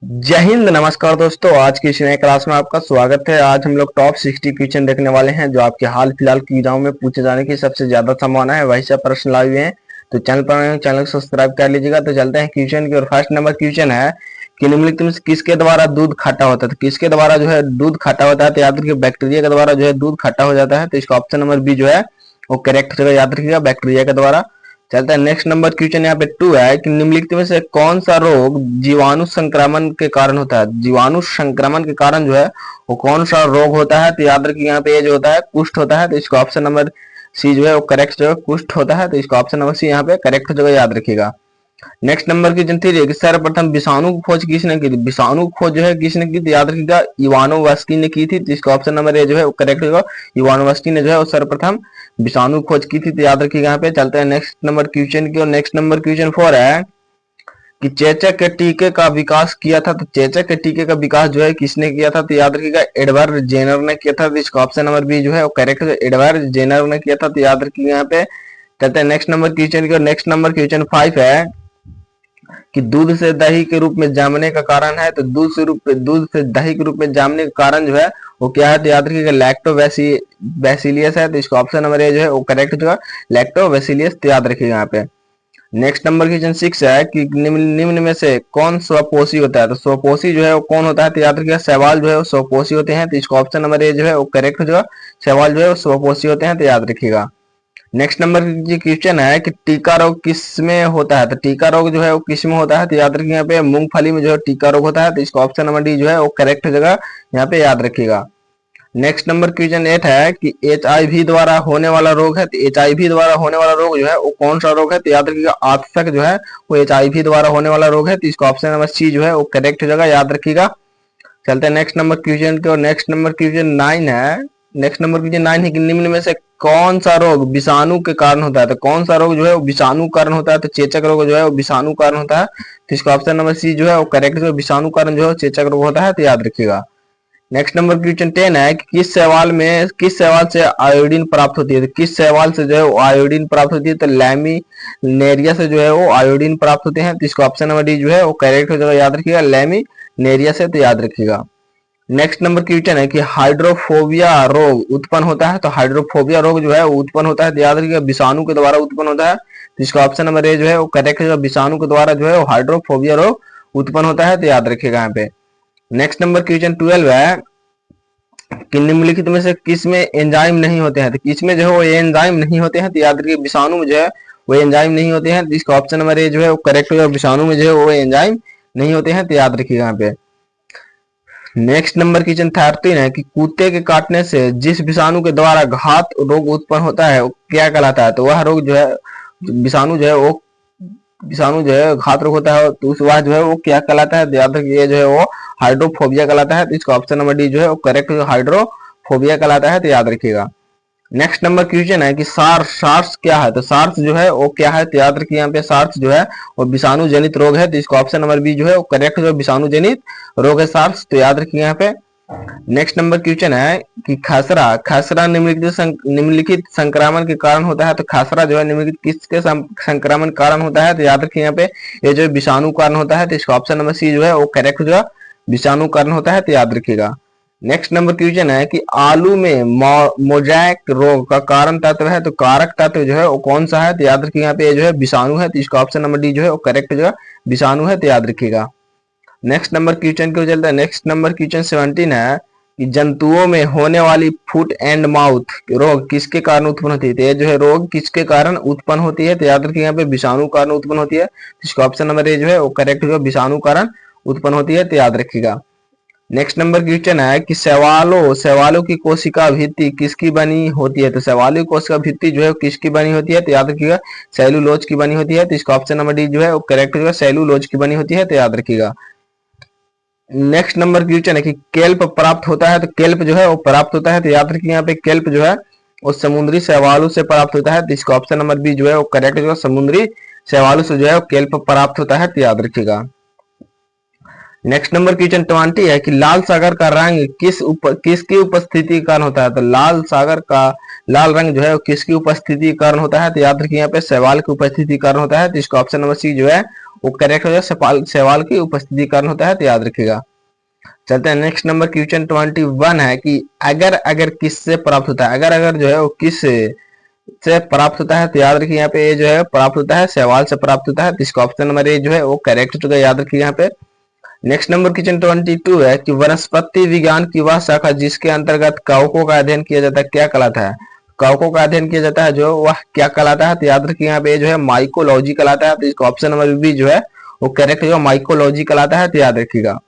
जय हिंद, नमस्कार दोस्तों। आज की इस नए क्लास में आपका स्वागत है। आज हम लोग टॉप 60 क्वेश्चन देखने वाले हैं जो आपके हाल फिलहाल की एग्जाम में पूछे जाने की सबसे ज्यादा संभावना है, वही सब प्रश्न लाए हुए हैं। तो चैनल पर नए हो, चैनल को सब्सक्राइब कर लीजिएगा। तो चलते हैं क्वेश्चन की और फर्स्ट नंबर क्वेश्चन है कि निम्नलिखित में से किसके द्वारा दूध खट्टा होता है। तो किसके द्वारा जो है दूध खट्टा होता है, तो याद रखिए बैक्टीरिया के द्वारा जो है दूध खट्टा हो जाता है। तो इसका ऑप्शन नंबर बी जो है वो करेक्ट जगह याद रखिएगा, बैक्टीरिया के द्वारा। चलता है नेक्स्ट नंबर क्वेश्चन यहाँ पे 2 है कि निम्नलिखित में से कौन सा रोग जीवाणु संक्रमण के कारण होता है। जीवाणु संक्रमण के कारण जो है वो कौन सा रोग होता है। तो याद रखिए यहाँ पे ये जो होता है कुष्ठ होता है। तो इसका ऑप्शन नंबर सी जो है वो करेक्ट जो है कुष्ठ होता है। तो इसका ऑप्शन नंबर सी यहाँ पे करेक्ट जगह याद रखिएगा। नेक्स्ट नंबर की थी कि सर्वप्रथम विषाणु की खोज किसने की थी। विषाणु की खोज जो है किसने की थी, याद रखिएगा इवानोवस्की ने की थी। तो इसका ऑप्शन नंबर ए जो है वो करेक्ट होगा। इवानोवस्की ने जो है वो सर्वप्रथम विषाणु खोज की थी। तो याद रखिएगा यहाँ पे। चलते हैं नेक्स्ट नंबर क्वेश्चन की और नेक्स्ट नंबर क्वेश्चन 4 है कि चेचक के टीके का विकास किया था। तो चेचक के टीके का विकास जो है किसने किया था, तो याद रखिएगा एडवर्ड जेनर ने किया था। तो इसका ऑप्शन नंबर बी जो है वो करेक्ट है, एडवर्ड जेनर ने किया था। तो याद रखिएगा यहाँ पे। चलते हैं नेक्स्ट नंबर क्वेश्चन की और नेक्स्ट नंबर क्वेश्चन 5 है कि दूध से दही के रूप में जामने का कारण है। तो दूध से दही के रूप में जामने का कारण जो है वो क्या है, तो याद रखिएगा लैक्टोबैसिलियस है। तो इसका ऑप्शन नंबर ए जो है वो करेक्ट होगा, लैक्टोबैसिलियस। तो याद रखिएगा यहाँ पे। नेक्स्ट नंबर क्वेश्चन 6 है कि निम्न में से कौन स्वपोषी होता है। तो स्वपोषी जो है वो कौन होता है, तो याद रखिएगा शैवाल जो है वो स्वपोषी होते हैं। तो इसका ऑप्शन नंबर ए जो है वो करेक्ट होगा, शैवाल जो है वो स्वपोषी होते हैं। तो याद रखिएगा। नेक्स्ट नंबर की क्वेश्चन है कि टीका रोग किस में होता है। तो टीका रोग जो है वो किस में होता है, तो याद रखिए यहाँ पे मूंगफली में जो है टीका रोग होता है। तो इसका ऑप्शन नंबर डी जो है वो करेक्ट जगह यहाँ पे याद रखिएगा। नेक्स्ट नंबर क्वेश्चन 8 है कि HIV द्वारा होने वाला रोग है। तो HIV द्वारा होने वाला रोग जो है वो कौन सा रोग है, तो याद रखिएगा आतशक जो है वो HIV द्वारा होने वाला रोग है। तो इसका ऑप्शन नंबर सी जो है वो करेक्ट जगह याद रखिएगा। चलते हैं नेक्स्ट नंबर क्वेश्चन की और नेक्स्ट नंबर क्वेश्चन 9 है। नेक्स्ट नंबर क्वेश्चन 9 है कि निम्न में से कौन सा रोग विषाणु के कारण होता है। तो कौन सा रोग जो है वो विषाणु कारण होता है। तो चेचक रोग जो है वो विषाणु कारण होता है। तो इसका ऑप्शन नंबर सी जो है वो करेक्ट जो विषाणु कारण जो है चेचक रोग होता है। तो याद रखिएगा। नेक्स्ट नंबर क्वेश्चन 10 है कि किस शैवाल से आयोडीन प्राप्त होती है। तो किस शैवाल से जो है वो आयोडीन प्राप्त होती है। तो लैमिनेरिया से जो है वो आयोडीन प्राप्त होते हैं। तो इसका ऑप्शन नंबर डी जो है वो करेक्ट हो जाएगा, याद रखिएगा लैमिनेरिया से। तो याद रखिएगा। नेक्स्ट नंबर क्वेश्चन है कि हाइड्रोफोबिया रोग उत्पन्न होता है। तो हाइड्रोफोबिया रोग जो है वो उत्पन्न होता है, तो याद रखिएगा विषाणु के द्वारा उत्पन्न होता है। तो इसका ऑप्शन नंबर ए जो है वो करेक्ट है, विषाणु के द्वारा जो है वो हाइड्रोफोबिया रोग उत्पन्न होता है। तो याद रखिएगा यहाँ पे। नेक्स्ट नंबर क्वेश्चन 12 है कि निम्नलिखित में से किस में एंजाइम नहीं होते हैं। तो किसमें जो है वो एंजाइम नहीं होते हैं, तो याद रखिए विषाणु में जो है वो एंजाइम नहीं होते हैं। तो इसका ऑप्शन नंबर ए जो है वो करेक्ट है, विषाणु में जो है वो एंजाइम नहीं होते हैं। तो याद रखिएगा यहाँ पे। नेक्स्ट नंबर क्वेश्चन 13 है कि कुत्ते के काटने से जिस विषाणु के द्वारा घात रोग उत्पन्न होता है वो क्या कहलाता है। तो वह रोग जो है विषाणु जो है वो विषाणु जो है घात रोग होता है, तो उस वह जो है वो क्या कहलाता है, तो याद रखिए जो है वो हाइड्रोफोबिया कहलाता है। तो इसका ऑप्शन नंबर डी जो है वो करेक्ट हाइड्रोफोबिया कहलाता है। तो याद रखिएगा। नेक्स्ट नंबर क्वेश्चन है कि सार्स क्या है। तो सार्स जो है वो क्या है, तो याद रखिए यहाँ पे सार्स जो है वो विषाणु जनित रोग है। तो इसका ऑप्शन नंबर बी जो है वो करेक्ट जो विषाणु जनित रोग है सार्स। तो याद रखिए यहाँ पे। नेक्स्ट नंबर क्वेश्चन है कि खसरा निम्नलिखित संक्रमण के कारण होता है। तो खसरा जो है निम्नलिखित किसके संक्रमण कारण होता है, तो याद रखिए यहाँ पे ये जो विषाणु कारण होता है। तो इसका ऑप्शन नंबर सी जो है वो करेक्ट जो है विषाणु कारण होता है। तो याद रखिएगा। नेक्स्ट नंबर क्वेश्चन है कि आलू में मोजैक रोग का कारण तत्व है। तो कारक तत्व जो है वो कौन सा है, तो याद रखिए यहाँ पे ये जो है विषाणु है। तो इसका ऑप्शन नंबर डी जो है वो करेक्ट जो है विषाणु है। तो याद रखिएगा। नेक्स्ट नंबर क्वेश्चन क्यों चलता है। नेक्स्ट नंबर क्वेश्चन 17 है कि जंतुओं में होने वाली फुट एंड माउथ रोग किसके कारण उत्पन्न होती है। तो ये जो है रोग किसके कारण उत्पन्न होती है, तो याद रखिए यहाँ पे विषाणु कारण उत्पन्न होती है। इसका ऑप्शन नंबर ए जो है वो करेक्ट जो है विषाणु कारण उत्पन्न होती है। तो याद रखिएगा। नेक्स्ट नंबर क्वेश्चन है कि शैवालों की कोशिका भित्ति किसकी बनी होती है। तो शैवालों की कोशिका भित्ति जो है किसकी बनी होती है, तो याद रखिएगा सेलुलोज की बनी होती है। तो इसका ऑप्शन नंबर डी जो है वो करेक्ट जो है सेलुलोज की बनी होती है। तो याद रखिएगा। नेक्स्ट नंबर क्वेश्चन है कि केल्प प्राप्त होता है। तो केल्प जो है वो प्राप्त होता है, तो याद रखिए यहाँ पे केल्प जो है वो समुद्री शैवालों से प्राप्त होता है। तो इसका ऑप्शन नंबर बी जो है वो करेक्ट जो है समुद्री शैवालों से जो है केल्प प्राप्त होता है। तो याद रखिएगा। नेक्स्ट नंबर क्वेश्चन 20 है कि लाल सागर का रंग किसकी उपस्थिति के कारण होता है। तो लाल सागर का लाल रंग जो है वो किसकी उपस्थिति के कारण होता है, तो याद रखिए यहाँ पे शैवाल की उपस्थिति के कारण होता है। तो इसका ऑप्शन नंबर सी जो है वो करेक्ट हो जाएगा, सवाल की उपस्थिति कारण होता है, तो याद रखिएगा। चलते हैं नेक्स्ट नंबर क्वेश्चन 21 है कि अगर अगर किससे प्राप्त होता है, अगर अगर जो है वो किस से प्राप्त होता है, तो याद रखिए यहाँ पे ये जो है प्राप्त होता है, सवाल से प्राप्त होता है, तो इसका ऑप्शन नंबर ए जो है वो करेक्ट हो चुका है, याद रखिए यहाँ पे। नेक्स्ट नंबर क्वेश्चन 22 है कि वनस्पति विज्ञान की वह शाखा जिसके अंतर्गत कवकों का अध्ययन किया जाता है क्या कहलाता है। कवकों का अध्ययन किया जाता है जो वह क्या कहलाता है, तो याद रखिए यहाँ पे जो है माइकोलॉजी कहलाता है, तो इसका ऑप्शन नंबर बी जो है वो करेक्ट जो माइकोलॉजी कहलाता है, तो याद रखिएगा।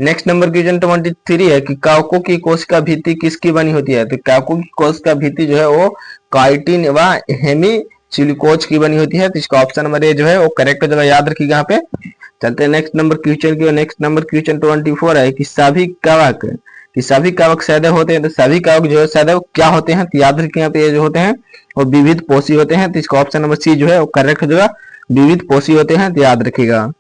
नेक्स्ट नंबर क्वेश्चन 23 है कि कवकों की कोशिका भित्ति किसकी बनी होती है, तो कवकों की कोशिका भित्ति जो है वो काइटिन व हेमी सिलिकोज की बनी होती है, तो इसका ऑप्शन नंबर ए जो है वो करेक्ट हो जाएगा, याद रखिएगा यहाँ पे। चलते हैं नेक्स्ट नंबर क्वेश्चन की। नेक्स्ट नंबर क्वेश्चन 24 है कि सभी कवक सदैव होते हैं, तो सभी कवक जो है सदैव क्या होते हैं, तो याद रखिए यहाँ पे ये जो होते हैं वो विविध पोषी होते हैं, तो इसका ऑप्शन नंबर सी जो है वो करेक्ट हो जाएगा, विविध पोषी होते हैं, तो याद रखिएगा।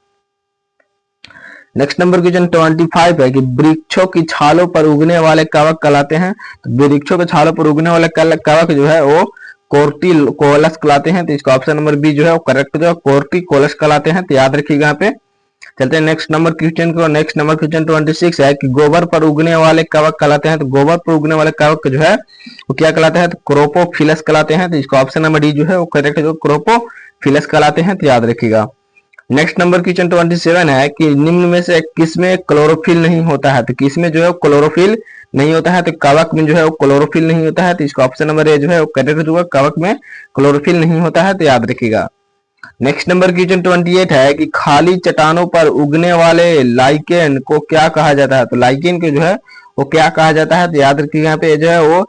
नेक्स्ट नंबर क्वेश्चन 25 है कि वृक्षों की छालों पर उगने वाले कवक कहलाते हैं, तो वृक्षों के छालों पर उगने वाले कवक जो है वो कोर्टिकोलस कहलाते हैं, तो इसका ऑप्शन नंबर बी जो है वो करेक्ट जो है कोर्टिकोलस कहलाते हैं, तो याद रखिएगा यहाँ पे। चलते हैं नेक्स्ट नंबर क्वेश्चन को। नेक्स्ट नंबर क्वेश्चन 26 है कि गोबर पर उगने वाले कवक कहलाते हैं, तो गोबर पर उगने वाले कवक जो है वो क्या कहलाते हैं, तो क्रोपोफिलस कहलाते हैं, तो इसका ऑप्शन नंबर डी जो है वो करेक्ट जो क्रोपोफिलस कहलाते हैं, तो याद रखिएगा। नेक्स्ट नंबर क्वेश्चन 27 है कि निम्न में से किसमें क्लोरोफिल नहीं होता है, तो किसमें जो है क्लोरोफिल नहीं होता है, तो कवक में जो है वो क्लोरोफिल नहीं होता है, तो इसका ऑप्शन नंबर ए जो है वो करेक्ट जो है कवक में क्लोरोफिल नहीं होता है, तो याद रखिएगा। नेक्स्ट नंबर क्वेश्चन 28 है कि खाली चट्टानों पर उगने वाले लाइकेन को क्या कहा जाता है, तो लाइकेन को जो है वो क्या कहा जाता है, तो याद रखिएगा यहाँ पे जो है वो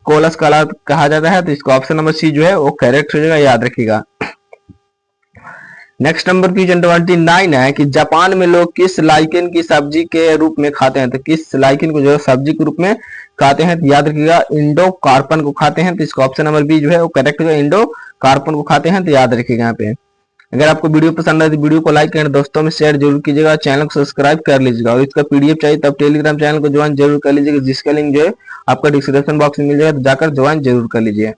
कोलस कहा जाता है, तो इसका ऑप्शन नंबर सी जो है वो करेक्ट हो जाएगा, याद रखिएगा। नेक्स्ट नंबर क्वेश्चन 29 है कि जापान में लोग किस लाइकेन की सब्जी के रूप में खाते हैं, तो किस लाइकेन को जो है सब्जी के रूप में खाते हैं, तो याद रखिएगा इंडो कार्पन को खाते हैं, तो इसका ऑप्शन नंबर बी जो है वो करेक्ट है, इंडो कार्पन को खाते हैं, तो याद रखिएगा यहाँ पे। अगर आपको वीडियो पसंद आए तो वीडियो को लाइक करें, दोस्तों में शेयर जरूर कीजिएगा, चैनल को सब्सक्राइब कर लीजिएगा, और इसका पीडीएफ चाहिए तब टेलीग्राम चैनल को ज्वाइन जरूर कर लीजिएगा, जिसका लिंक जो है आपका डिस्क्रिप्शन बॉक्स में मिल जाएगा, तो जाकर ज्वाइन जरूर कर लीजिए।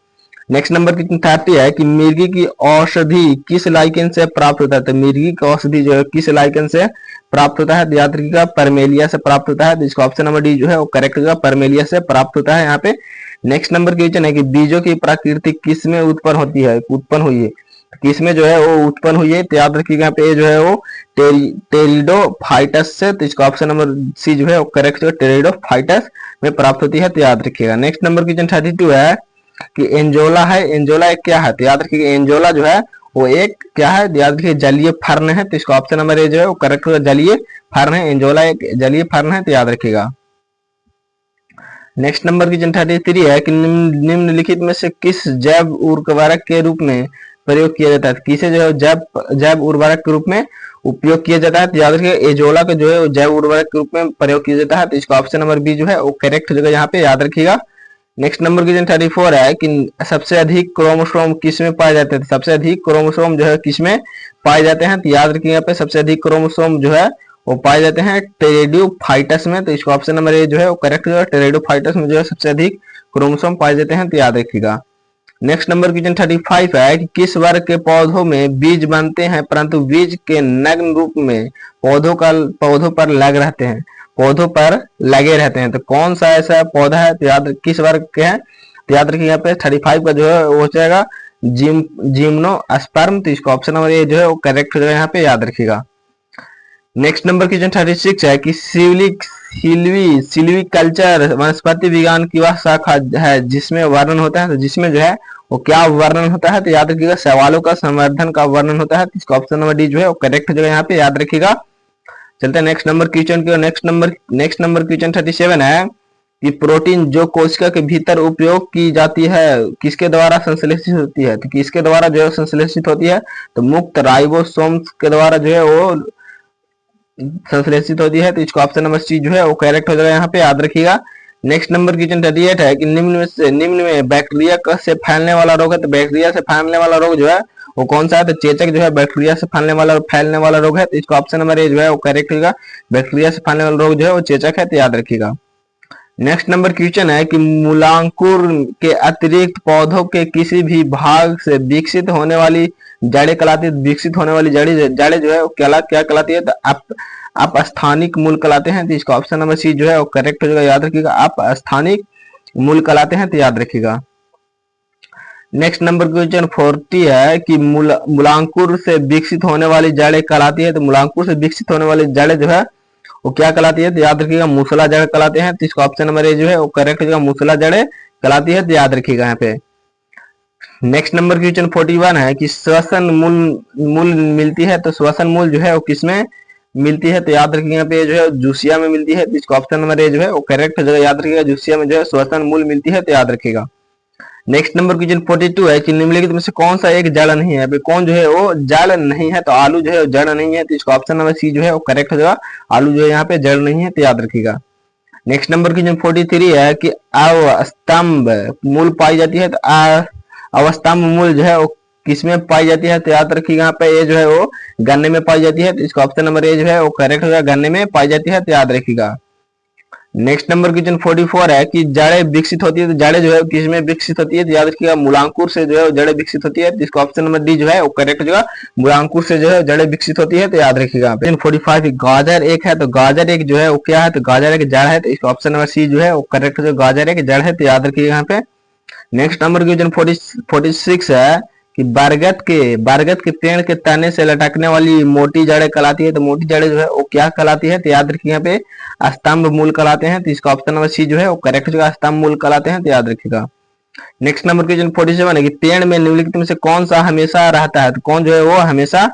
नेक्स्ट नंबर क्वेश्चन 30 है कि मिर्गी की औषधि किस लाइकेन से प्राप्त होता है, तो मिर्गी का औषधि जो है किस लाइकेन से प्राप्त होता है, तो याद रखिएगा परमेलिया से प्राप्त होता है, तो इसका ऑप्शन नंबर डी जो है वो करेक्ट होगा, परमेलिया से प्राप्त होता है यहाँ पे। नेक्स्ट नंबर क्वेश्चन है कि बीजों की प्रकृति किस में उत्पन्न हुई है, किसमें जो है वो उत्पन्न हुई है, तो याद रखिएगा यहाँ पे जो है वो टेरिडोफाइटस से, तो इसका ऑप्शन नंबर सी जो है वो करेक्ट है, टेरिडोफाइटस में प्राप्त होती है, तो याद रखिएगा। नेक्स्ट नंबर क्वेश्चन 32 है कि एंजोला है, एंजोला एक क्या है, तो याद रखिएगा एंजोला जो है वो एक क्या है, तो याद रखिए जलीय फर्न है, तो इसका ऑप्शन नंबर ए जो है वो करेक्ट होगा, जलीय फर्न है, एंजोला एक जलीय फर्न है, तो याद रखिएगा। नेक्स्ट नंबर क्वेश्चन 33 है कि निम्नलिखित में से किस जैव उर्वरक के रूप में प्रयोग किया जाता है, किसे जो है जैव उर्वरक के रूप में उपयोग किया जाता है, तो याद रखिए एजोला का जो है जैव उर्वरक के रूप में प्रयोग किया जाता है, तो इसका ऑप्शन नंबर बी जो है वो करेक्ट हो जाएगा यहाँ पे, याद रखिएगा। नेक्स्ट नंबर क्वेश्चन 34 है कि सबसे अधिक क्रोमोसोम किसमें पाए जाते हैं, सबसे अधिक क्रोमोसोम जो है किसमें पाए जाते हैं, तो याद रखिए यहाँ पे सबसे अधिक क्रोमोसोम जो है वो पाए जाते हैं टेरिडोफाइटस में, तो इसका ऑप्शन नंबर ए जो है वो करेक्ट जो है, टेरिडोफाइटस में जो है सबसे अधिक क्रोमोसोम पाए जाते हैं, तो याद रखिएगा। नेक्स्ट नंबर क्वेश्चन 35 है कि किस वर्ग के पौधों में बीज बनते हैं परंतु बीज के नग्न रूप में पौधों पर लग रहते हैं, पौधों पर लगे रहते हैं, तो कौन सा ऐसा पौधा है, तो याद किस वर्ग के हैं, तो याद रखिए यहाँ पे 35 का जो है वो हो जाएगा जिम्नोस्पर्म, तो इसका ऑप्शन नंबर ए जो है वो करेक्ट हो जाएगा यहाँ पे, याद रखिएगा। नेक्स्ट नंबर क्वेश्चन 36 है कि सिल्वीकल्चर वनस्पति विज्ञान की वह शाखा है जिसमें वर्णन होता है, तो जिसमें जो है वो क्या वर्णन होता है, तो याद रखिएगा सवालों का संवर्धन का वर्णन होता है, तो इसका ऑप्शन नंबर डी जो है वो करेक्ट हो जाएगा यहाँ पे, याद रखिएगा। चलते हैं नेक्स्ट नंबर क्वेश्चन की। नेक्स्ट नंबर क्वेश्चन 37 है कि प्रोटीन जो कोशिका के भीतर उपयोग की जाती है किसके द्वारा संश्लेषित होती है, तो किसके द्वारा जो है संश्लेषित होती है, तो मुक्त राइबोसोम के द्वारा जो है वो संश्लेषित होती है, तो इसका ऑप्शन नंबर सी जो है वो करेक्ट हो जाएगा यहाँ पे, याद रखिएगा। नेक्स्ट नंबर क्वेश्चन 38 है कि निम्न में बैक्टीरिया से फैलने वाला रोग है, तो बैक्टीरिया से फैलने वाला रोग जो है वो कौन सा है, तो चेचक जो है बैक्टीरिया से फैलने वाला रोग है, तो इसका ऑप्शन नंबर ए जो है वो करेक्ट होगा, बैक्टीरिया से फैलने वाला रोग जो है वो चेचक है, तो याद रखिएगा। नेक्स्ट नंबर क्वेश्चन है कि मूलांकुर के अतिरिक्त पौधों के किसी भी भाग से विकसित होने वाली जड़ें कहलाती है, विकसित होने वाली जड़ें जो है वो क्या कहलाती है, तो अपस्थानिक मूल कहलाते हैं। तो इसका ऑप्शन नंबर सी जो है वो करेक्ट हो जाएगा, याद रखिएगा, अपस्थानिक मूल कहलाते हैं, तो याद रखिएगा। नेक्स्ट नंबर क्वेश्चन 40 है कि मूलांकुर से विकसित होने वाली जड़ें कहलाती है। तो मूलांकुर से विकसित होने वाली जड़ें जो है वो क्या कहलाती है, तो याद रखिएगा, मूसला जड़ कहलाते हैं। तो इसका ऑप्शन नंबर ए जो है वो करेक्ट हो जाएगा, मूसला जड़ें कहलाती है, तो याद रखिएगा यहाँ पे। नेक्स्ट नंबर क्वेश्चन 41 है कि श्वसन मूल मिलती है। तो श्वसन मूल जो है वो किसमें मिलती है, तो याद रखिएगा यहाँ पे जो है जूसिया में मिलती है। तो इसका ऑप्शन नंबर ए जो है वो करेक्ट हो जाएगा, याद रखिएगा, जूसिया में जो है श्वसन मूल मिलती है, तो याद रखिएगा। नेक्स्ट नंबर क्वेश्चन 42 है कि निम्नलिखित में से कौन सा एक जड़ नहीं है। कौन जो है वो जड़ नहीं है, तो आलू जो है जड़ नहीं है। तो इसका ऑप्शन नंबर सी जो है वो करेक्ट हो जाएगा, आलू जो है यहाँ पे जड़ नहीं है, तो याद रखिएगा। नेक्स्ट नंबर क्वेश्चन 43 है कि अवस्तंभ मूल पाई जाती है। तो अवस्तंभ मूल जो है वो किसमें पाई जाती है, तो याद रखिएगा यहाँ पे ये जो है वो गन्ने में पाई जाती है। तो इसका ऑप्शन नंबर ए जो है वो करेक्ट हो जाएगा, गन्ने में पाई जाती है, तो याद रखिएगा। नेक्स्ट नंबर क्वेश्चन 44 है कि जड़ें विकसित होती है। तो जड़ें जो है किसमें विकसित होती है, तो याद रखिएगा, मूलांकुर से जो है जड़ें विकसित होती है। तो इसका ऑप्शन नंबर डी जो है वो करेक्ट हो जाएगा, मूलांकुर से जो है जड़ें विकसित होती है, तो याद रखिएगा। 45 गाजर एक है। तो गाजर एक जो है वो क्या है, तो गाजर एक जड़ है। तो इसका ऑप्शन नंबर सी जो है वो करेक्ट हो जाएगा, गाजर एक जड़ है, तो याद रखिएगा यहाँ पे। नेक्स्ट नंबर क्वेश्चन 46 है कि बरगद के पेड़ के तने से लटकने वाली मोटी जड़ें कहलाती है। तो मोटी जड़ें जो है वो क्या कहलाती है, तो याद रखिए यहाँ पे स्तंभ मूल कहलाते हैं। तो इसका ऑप्शन नंबर सी जो है वो करेक्ट होगा, स्तंभ मूल कहलाते हैं, तो याद रखिएगा। नेक्स्ट नंबर क्वेश्चन 47 है कि पेड़ में निम्नलिखित में से कौन सा हमेशा रहता है। तो कौन जो है वो हमेशा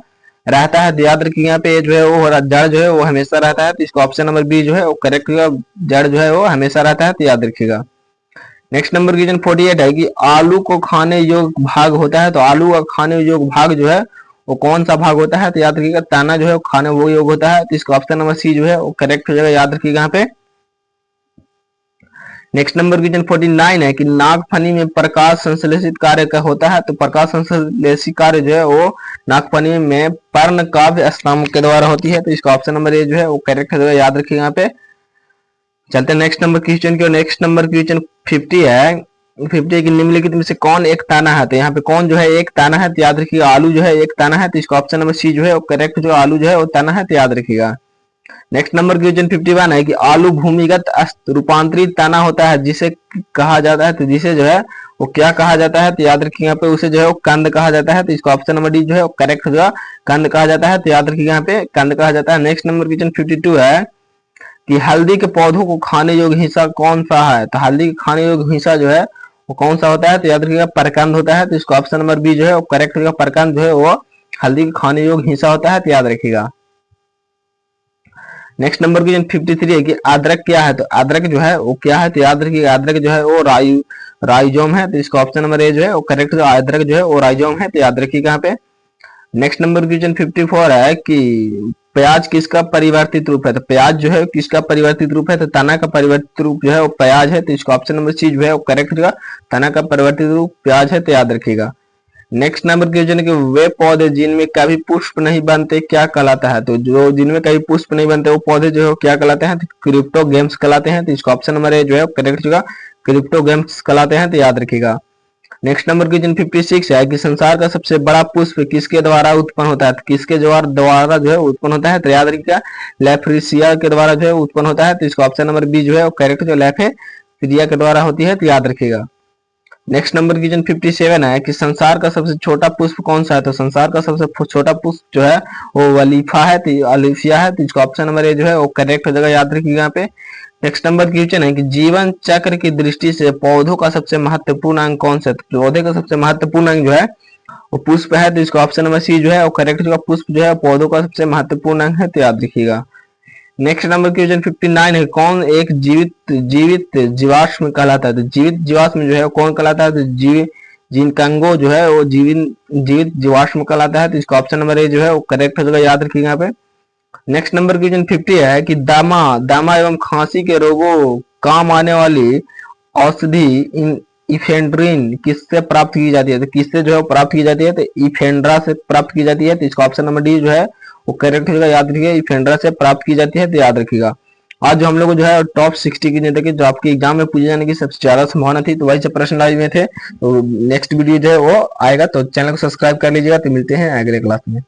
रहता है, तो याद रखिए यहाँ पे जो है वो जड़ जो है वो हमेशा रहता है। तो इसका ऑप्शन नंबर बी जो है वो करेक्ट होगा, जड़ जो है वो हमेशा रहता है, तो याद रखिएगा। नेक्स्ट नंबर क्वेश्चन 48 है कि आलू को खाने योग्य भाग होता है। तो आलू का खाने योग्य भाग जो है वो कौन सा भाग होता है, तो याद रखिएगा, तना जो है वो खाने वो योग्य होता है। तो इसका ऑप्शन नंबर सी जो है वो करेक्ट हो जाएगा, याद रखिएगा यहाँ पे। नेक्स्ट नंबर क्वेश्चन 49 है कि नागफनी में प्रकाश संश्लेषित कार्य का होता है। तो प्रकाश संश्लेषित कार्य जो है वो नागफनी में पर्ण काव्य स्तंभ के द्वारा होती है। तो इसका ऑप्शन नंबर ए जो है वो करेक्ट हो जाएगा, याद रखिएगा यहाँ पे। चलते हैं नेक्स्ट नंबर क्वेश्चन की। नेक्स्ट नंबर क्वेश्चन 50 है। 50 की निम्नलिखित में से कौन एक ताना है। तो यहाँ पे कौन जो है एक ताना है, तो याद रखिएगा, आलू जो है एक ताना है। तो इसका ऑप्शन नंबर सी जो है वो करेक्ट जो आलू जो है वो ताना है, तो याद रखिएगा। नेक्स्ट नंबर क्वेश्चन 51 है कि आलू भूमिगत रूपांतरित ताना होता है जिसे कहा जाता है। तो जिसे जो है वो क्या कहा जाता है, तो याद रखिए यहाँ पे उसे जो है वो कंद कहा जाता है। तो इसका ऑप्शन नंबर डी जो है वो करेक्ट होगा, कंद कहा जाता है, तो याद रखिए यहाँ पे कंद कहा जाता है। नेक्स्ट नंबर क्वेश्चन 52 है कि हल्दी के पौधों को खाने योग्य हिस्सा कौन सा है। तो हल्दी के खाने योग्य हिस्सा जो है वो कौन सा होता है, तो याद रखिएगा परकंद होता है। तो इसका ऑप्शन नंबर बी जो है वो करेक्ट होगा, परकंद जो है वो हल्दी के खाने योग्य हिस्सा होता है, तो याद रखिएगा। नेक्स्ट नंबर क्वेश्चन 53 है कि अदरक क्या है। तो अदरक जो है वो क्या है, तो याद रखिएगा, अदरक जो है वो राइजोम है। तो इसका ऑप्शन नंबर ए जो है वो करेक्ट जो अदरक जो है वो राइजोम है, तो याद रखिएगा यहाँ पे। नेक्स्ट नंबर क्वेश्चन 54 है कि प्याज किसका परिवर्तित रूप है। तो प्याज जो है किसका परिवर्तित रूप है, तो तना का परिवर्तित रूप जो है वो प्याज है। तो इसका ऑप्शन नंबर सी जो है वो करेक्ट होगा, तना का परिवर्तित रूप प्याज है, तो याद रखिएगा। नेक्स्ट नंबर क्वेश्चन है कि वे पौधे जिनमें कभी पुष्प नहीं बनते क्या कहलाता है। तो जो जिनमें कभी पुष्प नहीं बनते वो पौधे जो है क्या कहलाते हैं, तो क्रिप्टोगेम्स कहलाते हैं। तो इसका ऑप्शन नंबर ए जो है करेक्ट होगा, क्रिप्टोगेम्स कहलाते हैं, तो याद रखिएगा। नेक्स्ट नंबर क्वेश्चन 56 है कि संसार का सबसे बड़ा पुष्प किसके द्वारा उत्पन्न होता है। तो किसके द्वारा जो है उत्पन्न होता है, तो याद रखिएगा, लेफ्रिसिया के द्वारा जो है उत्पन्न होता है। तो इसका ऑप्शन नंबर बी जो है करेक्ट जो लेफ्रिसिया के द्वारा होती है, तो याद रखिएगा। नेक्स्ट नंबर क्वेश्चन 57 है कि संसार का सबसे छोटा पुष्प कौन सा है। तो संसार का सबसे छोटा पुष्प जो है वो वलीफा है, तो अलिफिया है। तो इसका ऑप्शन नंबर ए जो है वो करेक्ट हो जाएगा, याद रखिएगा यहाँ पे। नेक्स्ट नंबर क्वेश्चन है कि जीवन चक्र की दृष्टि से पौधों का सबसे महत्वपूर्ण अंग कौन सा है। तो पौधे का सबसे महत्वपूर्ण अंग जो है वो पुष्प है। तो इसका ऑप्शन नंबर सी जो है वो करेक्ट होगा, पुष्प जो है पौधों का सबसे महत्वपूर्ण अंग है, तो याद रखिएगा। नेक्स्ट नंबर क्वेश्चन 59 है कौन एक जीवित जीवाश्म कहलाता है। तो जीवित जीवाश्म जो है कौन कहलाता है, तो जिनकंगो जो है वो जीवित जीवाश्म कहलाता है। तो इसका ऑप्शन नंबर ए जो है वो करेक्ट हो जाएगा, याद रखिएगा यहाँ पे। नेक्स्ट नंबर क्वेश्चन 50 है कि दामा एवं खांसी के रोगों काम आने वाली औषधि इफेड्रिन किससे प्राप्त की जाती है। तो किससे जो है प्राप्त की जाती है, तो इफेंड्रा से प्राप्त की जाती है। तो इसका ऑप्शन नंबर डी जो है वो करेक्ट होगा, याद रखिएगा, इफेंड्रा से प्राप्त की जाती है, तो याद रखिएगा। आज जो हम लोग को जो है टॉप 60 की देखिए जो आपके एग्जाम में पूछे जाने की सबसे ज्यादा संभावना थी, तो वही सब प्रश्न लाए हुए थे। तो नेक्स्ट वीडियो जो है वो आएगा, तो चैनल को सब्सक्राइब कर लीजिएगा। तो मिलते हैं अगले क्लास में।